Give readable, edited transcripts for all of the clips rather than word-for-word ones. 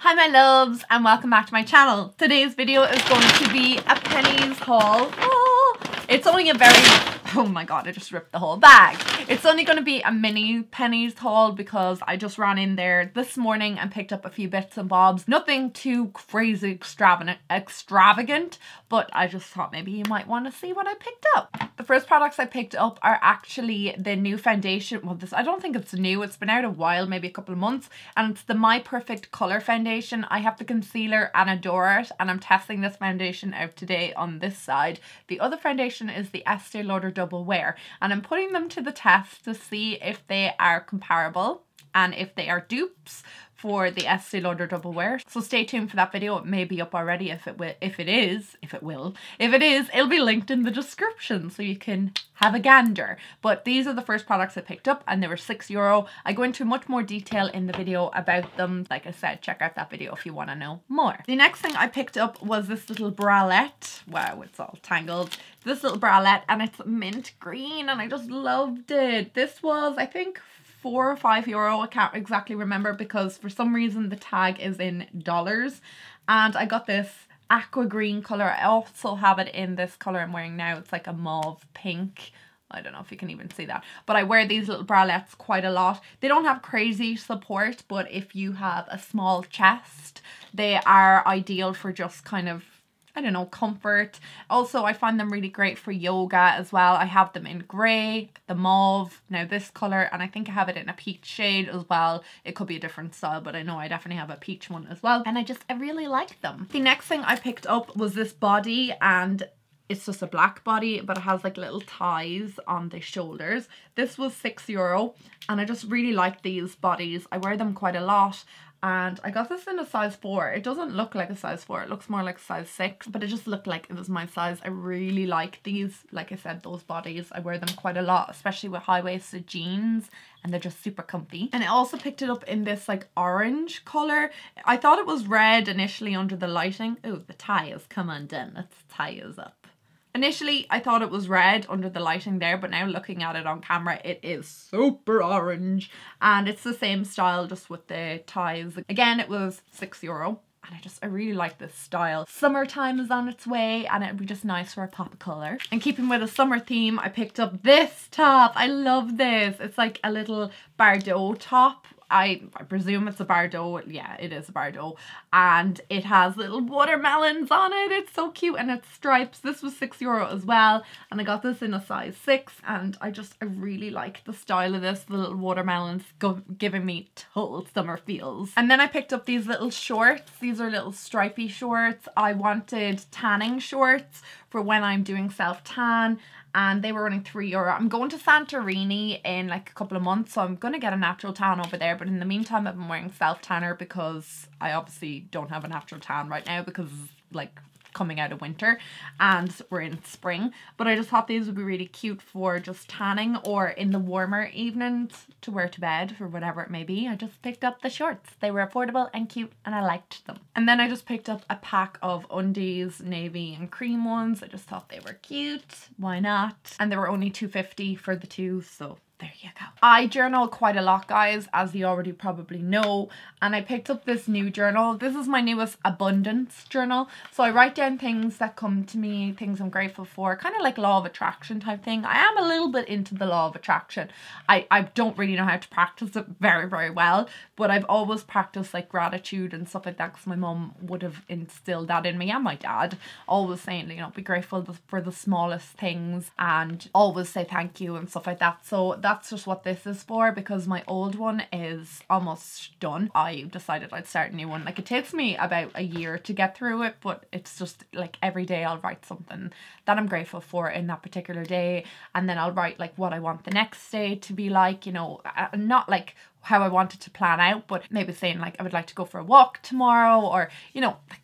Hi my loves and welcome back to my channel. Today's video is going to be a Penneys haul. It's only a very, oh my god, I just ripped the whole bag. It's only going to be a mini Penneys haul because I just ran in there this morning and picked up a few bits and bobs. Nothing too crazy extravagant, but I just thought maybe you might want to see what I picked up. The first products I picked up are actually the new foundation. Well, I don't think it's new. It's been out a while, maybe a couple of months, and it's the My Perfect Colour foundation. I have the concealer and adore it, and I'm testing this foundation out today on this side. The other foundation is the Estee Lauder Double Wear, and I'm putting them to the test to see if they are comparable and if they are dupes for the Estee Lauder Double Wear. So stay tuned for that video. It may be up already. If it is, it'll be linked in the description so you can have a gander. But these are the first products I picked up and they were €6. I go into much more detail in the video about them. Like I said, check out that video if you want to know more. The next thing I picked up was this little bralette. Wow, it's all tangled. This little bralette, and it's mint green and I just loved it. This was, I think, €4 or €5. I can't exactly remember because for some reason the tag is in dollars, and I got this aqua green color. I also have it in this color I'm wearing now. It's like a mauve pink. I don't know if you can even see that, but I wear these little bralettes quite a lot. They don't have crazy support, but if you have a small chest, they are ideal for just kind of, I don't know, comfort. Also, I find them really great for yoga as well. I have them in grey, the mauve, now this colour, and I think I have it in a peach shade as well. It could be a different style, but I know I definitely have a peach one as well. And I really like them. The next thing I picked up was this body, and it's just a black body, but it has like little ties on the shoulders. This was €6, and I just really like these bodies. I wear them quite a lot. And I got this in a size 4. It doesn't look like a size 4. It looks more like a size 6. But it just looked like it was my size. I really like these. Like I said, those bodies. I wear them quite a lot, especially with high-waisted jeans. And they're just super comfy. And I also picked it up in this like orange colour. I thought it was red initially under the lighting. Oh, the tie has come undone. Let's tie us up. Initially, I thought it was red under the lighting there, but now looking at it on camera, it is super orange. And it's the same style, just with the ties. Again, it was €6. And I really like this style. Summertime is on its way, and it'd be just nice for a pop of colour. And keeping with a summer theme, I picked up this top. I love this. It's like a little Bardot top. I presume it's a Bardot. Yeah, it is a Bardot. And it has little watermelons on it. It's so cute, and it's stripes. This was €6 as well. And I got this in a size 6. And I really like the style of this. The little watermelons giving me total summer feels. And then I picked up these little shorts. These are little stripy shorts. I wanted tanning shorts for when I'm doing self-tan, and they were only €3. I'm going to Santorini in like a couple of months, so I'm going to get a natural tan over there, but in the meantime I've been wearing self-tanner because I obviously don't have a natural tan right now because like coming out of winter and we're in spring. But I just thought these would be really cute for just tanning or in the warmer evenings to wear to bed or whatever it may be. I just picked up the shorts. They were affordable and cute and I liked them. And then I just picked up a pack of undies, navy and cream ones. I just thought they were cute. Why not? And they were only $2.50 for the two, so there you go. I journal quite a lot, guys, as you already probably know, and I picked up this new journal. This is my newest abundance journal. So I write down things that come to me, things I'm grateful for, kind of like law of attraction type thing. I am a little bit into the law of attraction. I don't really know how to practice it very, very well, but I've always practiced like gratitude and stuff like that because my mum would have instilled that in me, and my dad, always saying, you know, be grateful for the smallest things and always say thank you and stuff like that. So that's just what this is for, because my old one is almost done. I decided I'd start a new one. Like, it takes me about a year to get through it, but it's just like every day I'll write something that I'm grateful for in that particular day, and then I'll write like what I want the next day to be like, you know, not like how I want it to plan out, but maybe saying like I would like to go for a walk tomorrow, or, you know, like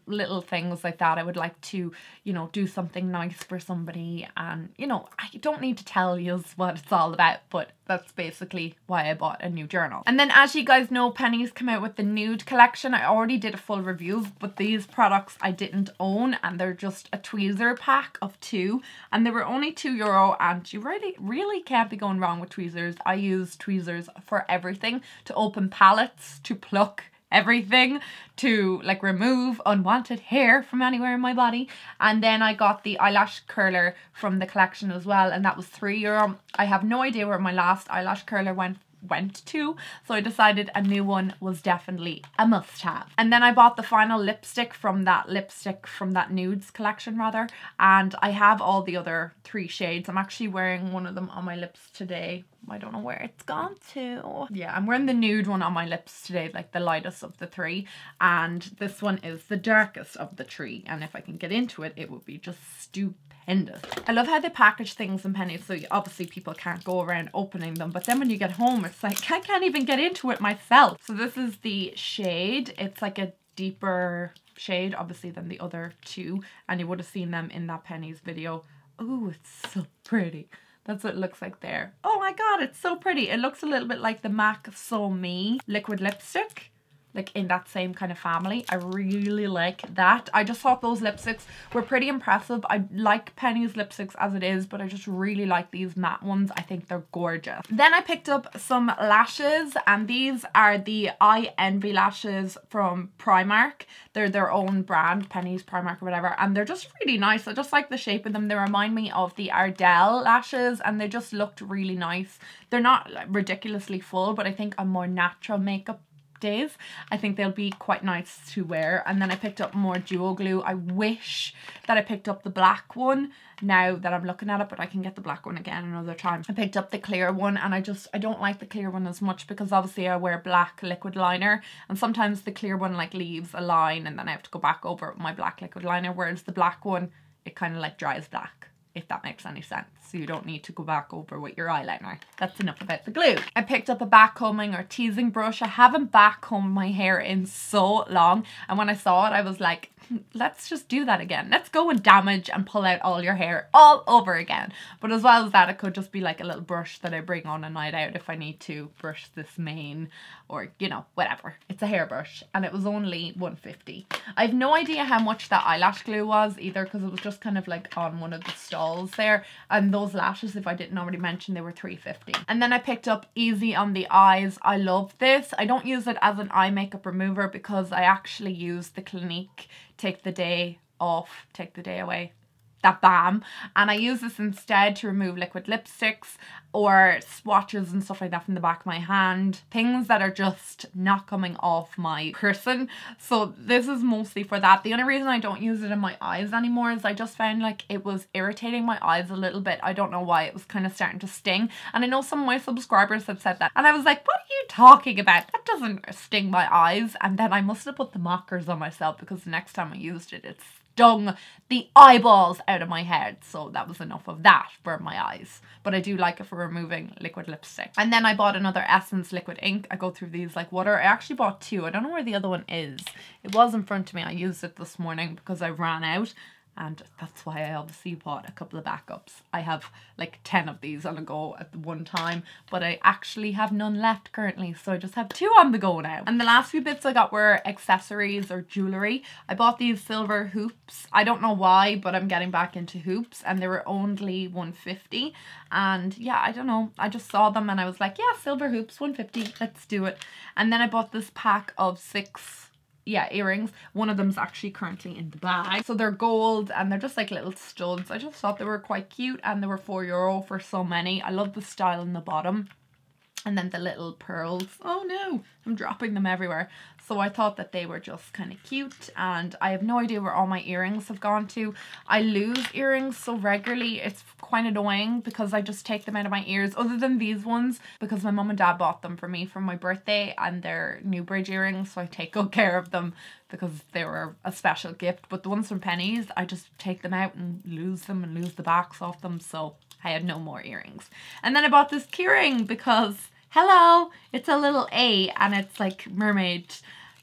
little things like that. I would like to, you know, do something nice for somebody, and, you know, I don't need to tell you what it's all about, but that's basically why I bought a new journal. And then, as you guys know, Penneys come out with the nude collection. I already did a full review, but these products I didn't own, and they're just a tweezer pack of 2, and they were only €2, and you really can't be going wrong with tweezers. I use tweezers for everything, to open palettes, to pluck everything to like remove unwanted hair from anywhere in my body. And then I got the eyelash curler from the collection as well, and that was €3. I have no idea where my last eyelash curler went to, so I decided a new one was definitely a must-have. And then I bought the final lipstick from that nudes collection rather, and I have all the other 3 shades. I'm actually wearing one of them on my lips today. I don't know where it's gone to. Yeah, I'm wearing the nude one on my lips today, like the lightest of the 3, and this one is the darkest of the 3, and if I can get into it, it would be just stupendous. I love how they package things in Penneys, so obviously people can't go around opening them, but then when you get home it's like I can't even get into it myself. So this is the shade. It's like a deeper shade obviously than the other 2, and you would have seen them in that Penneys video. Oh, it's so pretty. That's what it looks like there. Oh my god, it's so pretty. It looks a little bit like the MAC So Me liquid lipstick, like in that same kind of family. I really like that. I just thought those lipsticks were pretty impressive. I like Penneys lipsticks as it is, but I just really like these matte ones. I think they're gorgeous. Then I picked up some lashes, and these are the I Envy lashes from Primark. They're their own brand, Penneys, Primark or whatever, and they're just really nice. I just like the shape of them. They remind me of the Ardell lashes, and they just looked really nice. They're not like ridiculously full, but I think on more natural makeup days I think they'll be quite nice to wear. And then I picked up more duo glue. I wish that I picked up the black one now that I'm looking at it, but I can get the black one again another time. I picked up the clear one, and I don't like the clear one as much because obviously I wear black liquid liner, and sometimes the clear one like leaves a line and then I have to go back over it with my black liquid liner, whereas the black one, it kind of like dries black, if that makes any sense. So you don't need to go back over with your eyeliner. That's enough about the glue. I picked up a backcombing or teasing brush. I haven't backcombed my hair in so long, and when I saw it I was like, let's just do that again. Let's go and damage and pull out all your hair all over again. But as well as that, it could just be like a little brush that I bring on a night out if I need to brush this mane or, you know, whatever. It's a hairbrush, and it was only $1.50. I have no idea how much that eyelash glue was either, because it was just kind of like on one of the stalls there, and those lashes, if I didn't already mention, they were $3.50. And then I picked up Easy on the Eyes. I love this. I don't use it as an eye makeup remover because I actually use the Clinique Take the Day Off, Take the Day Away, that balm, and I use this instead to remove liquid lipsticks or swatches and stuff like that from the back of my hand, things that are just not coming off my person. So this is mostly for that. The only reason I don't use it in my eyes anymore is I just found like it was irritating my eyes a little bit. I don't know why. It was kind of starting to sting, and I know some of my subscribers have said that, and I was like, what are you talking about? That doesn't sting my eyes. And then I must have put the mockers on myself, because the next time I used it, it's stung the eyeballs out of my head. So that was enough of that for my eyes, but I do like it for removing liquid lipstick. And then I bought another Essence liquid ink. I go through these like water. I actually bought 2. I don't know where the other one is. It was in front of me. I used it this morning because I ran out, and that's why I obviously bought a couple of backups. I have like 10 of these on a go at the one time, but I actually have none left currently, so I just have 2 on the go now. And the last few bits I got were accessories or jewellery. I bought these silver hoops. I don't know why, but I'm getting back into hoops, and they were only $1.50. And yeah, I don't know, I just saw them and I was like, yeah, silver hoops, $1.50, let's do it. And then I bought this pack of 6 earrings. One of them's actually currently in the bag. So they're gold and they're just like little studs. I just thought they were quite cute, and they were €4 for so many. I love the style in the bottom. And then the little pearls. Oh no, I'm dropping them everywhere. So I thought that they were just kind of cute, and I have no idea where all my earrings have gone to. I lose earrings so regularly, it's quite annoying because I just take them out of my ears, other than these ones, because my mum and dad bought them for me for my birthday, and they're Newbridge earrings, so I take good care of them because they were a special gift. But the ones from Penneys, I just take them out and lose them and lose the backs off them, so I had no more earrings. And then I bought this keyring because, hello, it's a little A, and it's like mermaid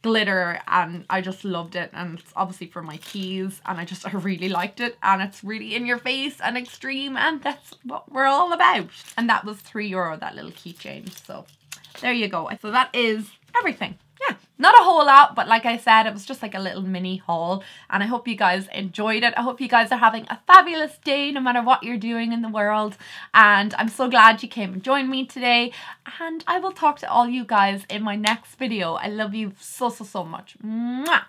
glitter, and I just loved it, and it's obviously for my keys, and I really liked it, and it's really in your face and extreme, and that's what we're all about. And that was €3, that little keychain. So there you go. So that is everything. Yeah. Not a whole lot, but like I said, it was just like a little mini haul, and I hope you guys enjoyed it. I hope you guys are having a fabulous day no matter what you're doing in the world, and I'm so glad you came and joined me today, and I will talk to all you guys in my next video. I love you so much. Mwah!